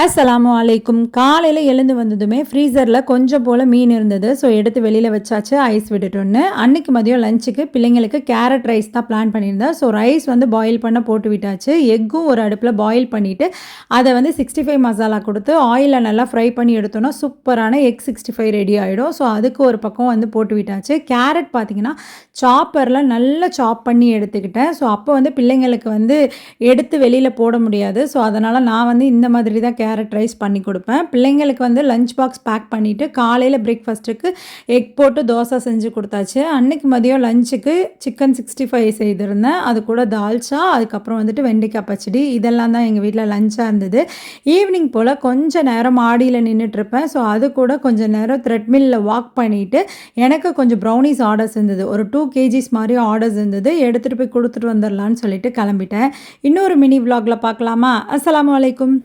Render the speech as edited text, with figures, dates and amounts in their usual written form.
அஸ்ஸலாமு அலைக்கும். காலையில் எழுந்து வந்ததுமே ஃப்ரீசரில் கொஞ்சம் போல் மீன் இருந்தது. ஸோ எடுத்து வெளியில் வச்சாச்சு, ஐஸ் விட்டுட்டோன்னு. அன்றைக்கி மதியம் லஞ்சுக்கு பிள்ளைங்களுக்கு கேரட் ரைஸ் தான் பிளான் பண்ணியிருந்தேன். ஸோ ரைஸ் வந்து பாயில் பண்ண போட்டு விட்டாச்சு. எக்கும் ஒரு அடுப்பில் பாயில் பண்ணிவிட்டு அதை வந்து 65 மசாலா கொடுத்து ஆயிலில் நல்லா ஃப்ரை பண்ணி எடுத்தோன்னா சூப்பரான எக் 65 ரெடி ஆகிடும். ஸோ அதுக்கு ஒரு பக்கம் வந்து போட்டு விட்டாச்சு. கேரட் பார்த்திங்கன்னா சாப்பரில் நல்லா சாப் பண்ணி எடுத்துக்கிட்டேன். ஸோ அப்போ வந்து பிள்ளைங்களுக்கு வந்து எடுத்து வெளியில் போட முடியாது. ஸோ அதனால் நான் வந்து இந்த மாதிரி தான் கேரட் ரைஸ் பண்ணி கொடுப்பேன். பிள்ளைங்களுக்கு வந்து லஞ்ச் பாக்ஸ் பேக் பண்ணிவிட்டு காலையில் பிரேக்ஃபாஸ்ட்டுக்கு எக் போட்டு தோசை செஞ்சு கொடுத்தாச்சு. அன்றைக்கி மதியம் லஞ்சுக்கு சிக்கன் 65 செய்திருந்தேன். அது கூட தால்ச்சா, அதுக்கப்புறம் வந்துட்டு வெண்டைக்காய் பச்சடி, இதெல்லாம் தான் எங்கள் வீட்டில் லஞ்சாக இருந்தது. ஈவினிங் போல் கொஞ்சம் நேரம் மாடியில் நின்றுட்டுருப்பேன். ஸோ அது கூட கொஞ்சம் நேரம் த்ரெட்மில்லில் வாக் பண்ணிவிட்டு எனக்கு கொஞ்சம் ப்ரௌனிஸ் ஆர்டர்ஸ் இருந்தது. ஒரு 2 kgs மாதிரி ஆர்டர்ஸ் இருந்தது. எடுத்துகிட்டு போய் கொடுத்துட்டு வந்துடலான்னு சொல்லிட்டு கிளம்பிட்டேன். இன்னொரு மினி விலாகில் பார்க்கலாமா? அஸ்ஸலாமு அலைக்கும்.